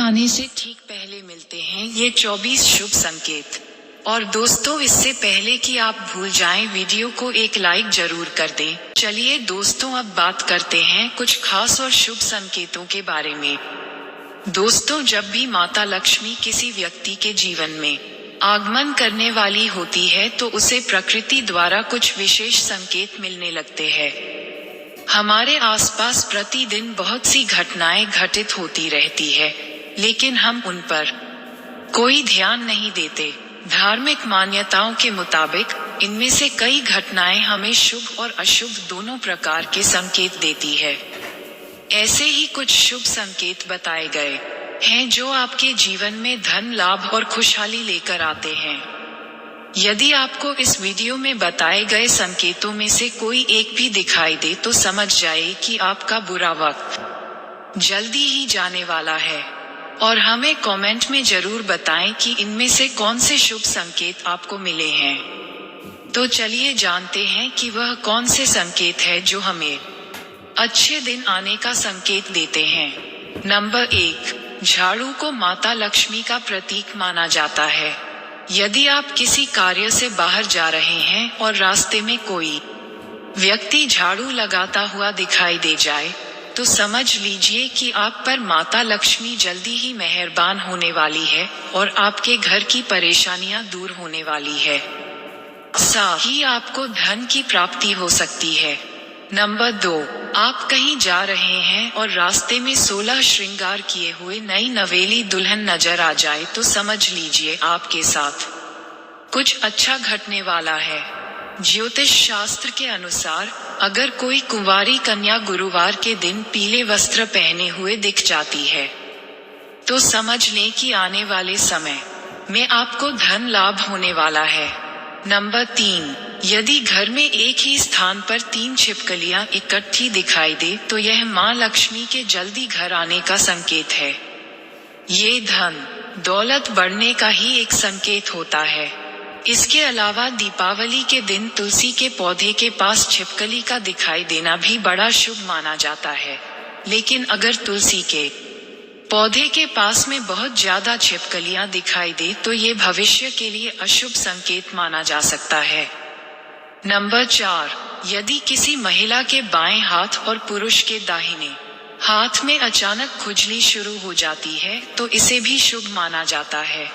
आने से ठीक पहले मिलते हैं ये 24 शुभ संकेत। और दोस्तों, इससे पहले कि आप भूल जाएं, वीडियो को एक लाइक जरूर कर दें। चलिए दोस्तों, अब बात करते हैं कुछ खास और शुभ संकेतों के बारे में। दोस्तों, जब भी माता लक्ष्मी किसी व्यक्ति के जीवन में आगमन करने वाली होती है तो उसे प्रकृति द्वारा कुछ विशेष संकेत मिलने लगते हैं। हमारे आसपास प्रतिदिन बहुत सी घटनाएं घटित होती रहती है, लेकिन हम उन पर कोई ध्यान नहीं देते। धार्मिक मान्यताओं के मुताबिक इनमें से कई घटनाएं हमें शुभ और अशुभ दोनों प्रकार के संकेत देती है। ऐसे ही कुछ शुभ संकेत बताए गए हैं जो आपके जीवन में धन लाभ और खुशहाली लेकर आते हैं। यदि आपको इस वीडियो में बताए गए संकेतों में से कोई एक भी दिखाई दे तो समझ जाए कि आपका बुरा वक्त जल्दी ही जाने वाला है। और हमें कमेंट में जरूर बताएं कि इनमें से कौन से शुभ संकेत आपको मिले हैं। तो चलिए जानते हैं कि वह कौन से संकेत है जो हमें अच्छे दिन आने का संकेत देते हैं। नंबर 1, झाड़ू को माता लक्ष्मी का प्रतीक माना जाता है। यदि आप किसी कार्य से बाहर जा रहे हैं और रास्ते में कोई व्यक्ति झाड़ू लगाता हुआ दिखाई दे जाए तो समझ लीजिए कि आप पर माता लक्ष्मी जल्दी ही मेहरबान होने वाली है और आपके घर की परेशानियां दूर होने वाली है। साथ ही आपको धन की प्राप्ति हो सकती है। नंबर 2, आप कहीं जा रहे हैं और रास्ते में 16 श्रृंगार किए हुए नई नवेली दुल्हन नजर आ जाए तो समझ लीजिए आपके साथ कुछ अच्छा घटने वाला है। ज्योतिष शास्त्र के अनुसार अगर कोई कुंवारी कन्या गुरुवार के दिन पीले वस्त्र पहने हुए दिख जाती है तो समझ लें कि आने वाले समय में आपको धन लाभ होने वाला है। नंबर 3, यदि घर में एक ही स्थान पर 3 छिपकलियां इकट्ठी दिखाई दे तो यह मां लक्ष्मी के जल्दी घर आने का संकेत है। ये धन दौलत बढ़ने का ही एक संकेत होता है। इसके अलावा दीपावली के दिन तुलसी के पौधे के पास छिपकली का दिखाई देना भी बड़ा शुभ माना जाता है। लेकिन अगर तुलसी के पौधे के पास में बहुत ज्यादा छिपकलियां दिखाई दे तो ये भविष्य के लिए अशुभ संकेत माना जा सकता है। नंबर 4, यदि किसी महिला के बाएं हाथ और पुरुष के दाहिने हाथ में अचानक खुजली शुरू हो जाती है तो इसे भी शुभ माना जाता है।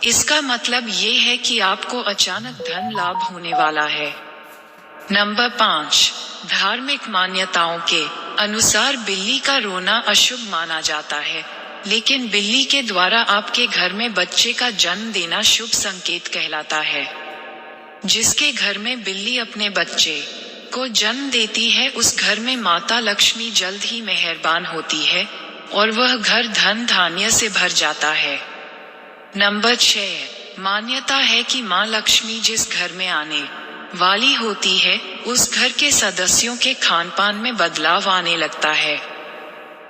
इसका मतलब ये है कि आपको अचानक धन लाभ होने वाला है। नंबर 5, धार्मिक मान्यताओं के अनुसार बिल्ली का रोना अशुभ माना जाता है, लेकिन बिल्ली के द्वारा आपके घर में बच्चे का जन्म देना शुभ संकेत कहलाता है। जिसके घर में बिल्ली अपने बच्चे को जन्म देती है उस घर में माता लक्ष्मी जल्द ही मेहरबान होती है और वह घर धन धान्य से भर जाता है। नंबर 6, मान्यता है कि मां लक्ष्मी जिस घर में आने वाली होती है उस घर के सदस्यों के खान पान में बदलाव आने लगता है।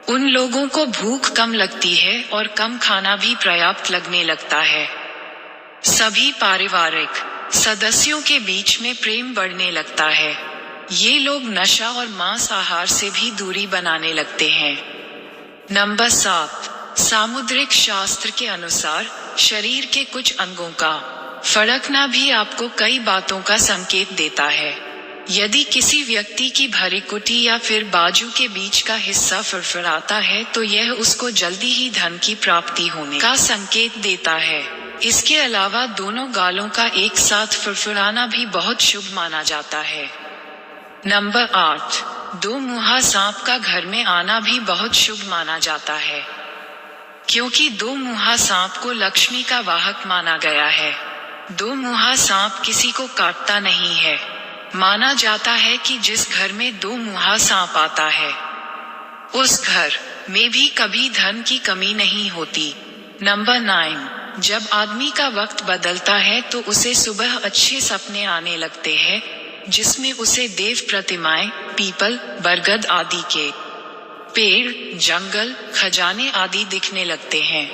उन लोगों को भूख कम लगती है और कम खाना भी पर्याप्त लगने लगता है। सभी पारिवारिक सदस्यों के बीच में प्रेम बढ़ने लगता है। ये लोग नशा और मांस आहार से भी दूरी बनाने लगते हैं। नंबर 7, सामुद्रिक शास्त्र के अनुसार शरीर के कुछ अंगों का फड़कना भी आपको कई बातों का संकेत देता है। यदि किसी व्यक्ति की भरीकुटी या फिर बाजू के बीच का हिस्सा फड़फड़ाता है तो यह उसको जल्दी ही धन की प्राप्ति होने का संकेत देता है। इसके अलावा दोनों गालों का एक साथ फड़फड़ाना भी बहुत शुभ माना जाता है। नंबर 8, 2 मुहा सांप का घर में आना भी बहुत शुभ माना जाता है, क्योंकि 2 मुहा सांप को लक्ष्मी का वाहक माना गया है। 2 मुहा सांप किसी को काटता नहीं है। माना जाता है कि जिस घर में 2 मुहा सांप आता है उस घर में भी कभी धन की कमी नहीं होती। नंबर 9, जब आदमी का वक्त बदलता है तो उसे सुबह अच्छे सपने आने लगते हैं जिसमें उसे देव प्रतिमाएं, पीपल, बरगद आदि के पेड़, जंगल, खजाने आदि दिखने लगते हैं।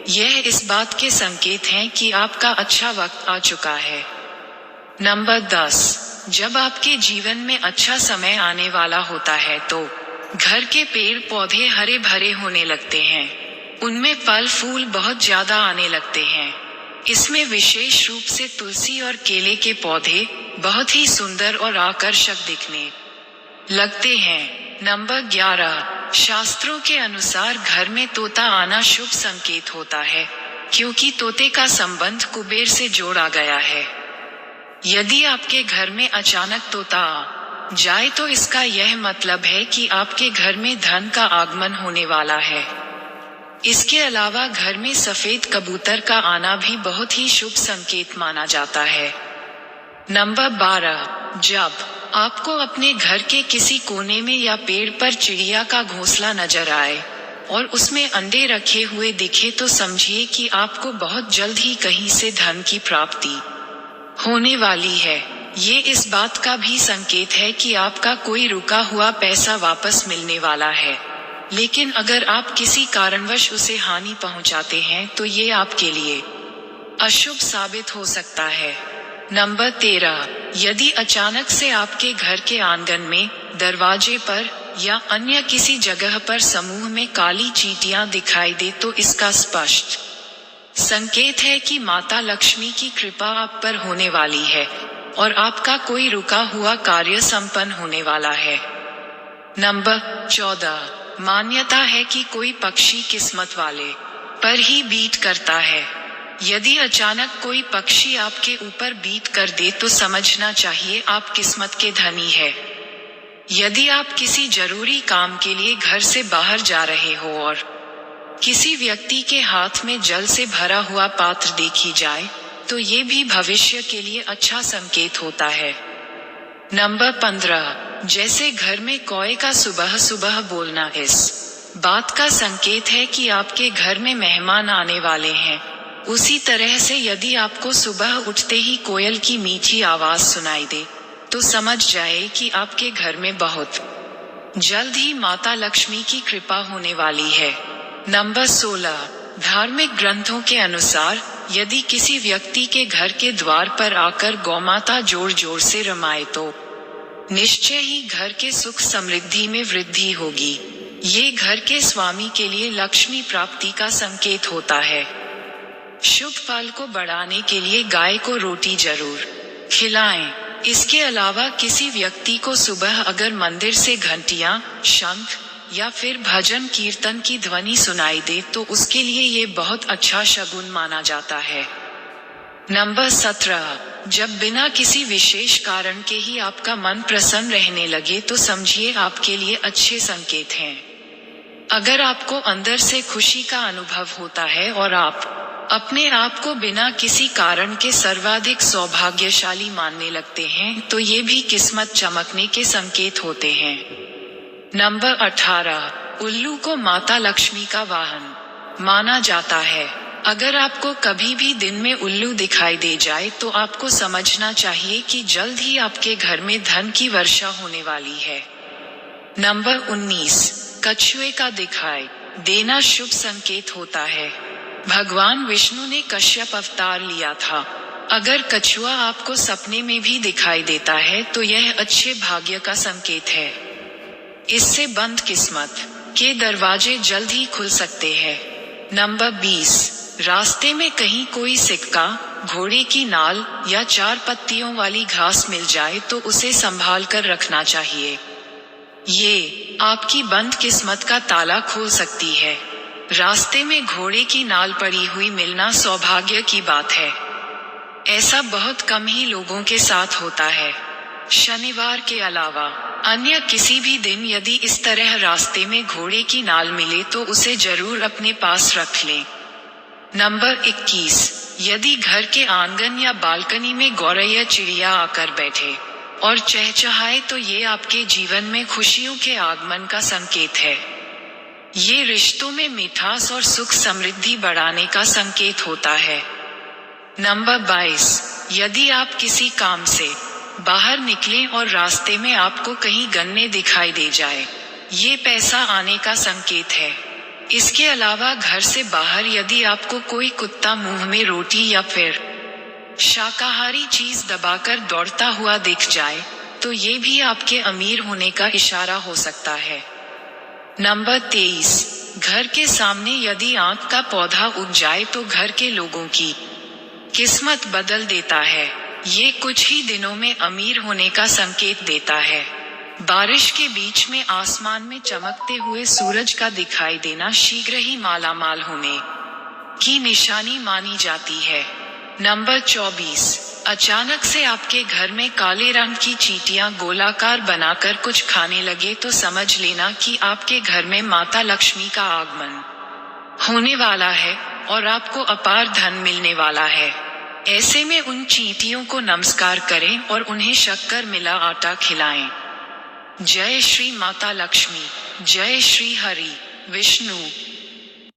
यह इस बात के संकेत हैं कि आपका अच्छा वक्त आ चुका है। नंबर 10, जब आपके जीवन में अच्छा समय आने वाला होता है तो घर के पेड़ पौधे हरे भरे होने लगते हैं। उनमें फल फूल बहुत ज्यादा आने लगते हैं। इसमें विशेष रूप से तुलसी और केले के पौधे बहुत ही सुंदर और आकर्षक दिखने लगते हैं। नंबर 11, शास्त्रों के अनुसार घर में तोता आना शुभ संकेत होता है, क्योंकि तोते का संबंध कुबेर से जोड़ा गया है। यदि आपके घर में अचानक तोता आ जाए तो इसका यह मतलब है कि आपके घर में धन का आगमन होने वाला है। इसके अलावा घर में सफेद कबूतर का आना भी बहुत ही शुभ संकेत माना जाता है। नंबर 12, जब आपको अपने घर के किसी कोने में या पेड़ पर चिड़िया का घोंसला नजर आए और उसमें अंडे रखे हुए दिखे तो समझिए कि आपको बहुत जल्द ही कहीं से धन की प्राप्ति होने वाली है। ये इस बात का भी संकेत है कि आपका कोई रुका हुआ पैसा वापस मिलने वाला है, लेकिन अगर आप किसी कारणवश उसे हानि पहुंचाते हैं तो ये आपके लिए अशुभ साबित हो सकता है। नंबर 13, यदि अचानक से आपके घर के आंगन में, दरवाजे पर या अन्य किसी जगह पर समूह में काली चींटियां दिखाई दे तो इसका स्पष्ट संकेत है कि माता लक्ष्मी की कृपा आप पर होने वाली है और आपका कोई रुका हुआ कार्य संपन्न होने वाला है। नंबर 14, मान्यता है कि कोई पक्षी किस्मत वाले पर ही बीट करता है। यदि अचानक कोई पक्षी आपके ऊपर बीट कर दे तो समझना चाहिए आप किस्मत के धनी है। यदि आप किसी जरूरी काम के लिए घर से बाहर जा रहे हो और किसी व्यक्ति के हाथ में जल से भरा हुआ पात्र देखी जाए तो ये भी भविष्य के लिए अच्छा संकेत होता है। नंबर 15, जैसे घर में कौए का सुबह सुबह बोलना इस बात का संकेत है कि आपके घर में मेहमान आने वाले हैं, उसी तरह से यदि आपको सुबह उठते ही कोयल की मीठी आवाज सुनाई दे तो समझ जाए कि आपके घर में बहुत जल्द ही माता लक्ष्मी की कृपा होने वाली है। नंबर 16, धार्मिक ग्रंथों के अनुसार यदि किसी व्यक्ति के घर के द्वार पर आकर गौमाता जोर जोर से रमाए तो निश्चय ही घर के सुख समृद्धि में वृद्धि होगी। ये घर के स्वामी के लिए लक्ष्मी प्राप्ति का संकेत होता है। शुभ फल को बढ़ाने के लिए गाय को रोटी जरूर खिलाएं। इसके अलावा किसी व्यक्ति को सुबह अगर मंदिर से घंटियां, शंख या फिर भजन कीर्तन की ध्वनि सुनाई दे तो उसके लिए ये बहुत अच्छा शगुन माना जाता है। नंबर 17, जब बिना किसी विशेष कारण के ही आपका मन प्रसन्न रहने लगे तो समझिए आपके लिए अच्छे संकेत हैं। अगर आपको अंदर से खुशी का अनुभव होता है और आप अपने आप को बिना किसी कारण के सर्वाधिक सौभाग्यशाली मानने लगते हैं तो ये भी किस्मत चमकने के संकेत होते हैं। नंबर 18, उल्लू को माता लक्ष्मी का वाहन माना जाता है। अगर आपको कभी भी दिन में उल्लू दिखाई दे जाए तो आपको समझना चाहिए कि जल्द ही आपके घर में धन की वर्षा होने वाली है। नंबर 19, कछुए का दिखाई देना शुभ संकेत होता है। भगवान विष्णु ने कश्यप अवतार लिया था। अगर कछुआ आपको सपने में भी दिखाई देता है तो यह अच्छे भाग्य का संकेत है। इससे बंद किस्मत के दरवाजे जल्द ही खुल सकते हैं। नंबर 20, रास्ते में कहीं कोई सिक्का, घोड़े की नाल या 4 पत्तियों वाली घास मिल जाए तो उसे संभाल कर रखना चाहिए। ये आपकी बंद किस्मत का ताला खोल सकती है। रास्ते में घोड़े की नाल पड़ी हुई मिलना सौभाग्य की बात है। ऐसा बहुत कम ही लोगों के साथ होता है। शनिवार के अलावा अन्य किसी भी दिन यदि इस तरह रास्ते में घोड़े की नाल मिले तो उसे जरूर अपने पास रख लें। नंबर 21, यदि घर के आंगन या बालकनी में गौरैया चिड़िया आकर बैठे और चहचहाए तो ये आपके जीवन में खुशियों के आगमन का संकेत है। ये रिश्तों में मिठास और सुख समृद्धि बढ़ाने का संकेत होता है। नंबर 22, यदि आप किसी काम से बाहर निकलें और रास्ते में आपको कहीं गन्ने दिखाई दे जाए, ये पैसा आने का संकेत है। इसके अलावा घर से बाहर यदि आपको कोई कुत्ता मुंह में रोटी या फिर शाकाहारी चीज दबाकर दौड़ता हुआ दिख जाए तो ये भी आपके अमीर होने का इशारा हो सकता है। नंबर 23, घर के सामने यदि आक का पौधा उग जाए तो घर के लोगों की किस्मत बदल देता है। ये कुछ ही दिनों में अमीर होने का संकेत देता है। बारिश के बीच में आसमान में चमकते हुए सूरज का दिखाई देना शीघ्र ही मालामाल होने की निशानी मानी जाती है। नंबर 24, अचानक से आपके घर में काले रंग की चींटियां गोलाकार बनाकर कुछ खाने लगे तो समझ लेना कि आपके घर में माता लक्ष्मी का आगमन होने वाला है और आपको अपार धन मिलने वाला है। ऐसे में उन चींटियों को नमस्कार करें और उन्हें शक्कर मिला आटा खिलाएं। जय श्री माता लक्ष्मी, जय श्री हरि विष्णु।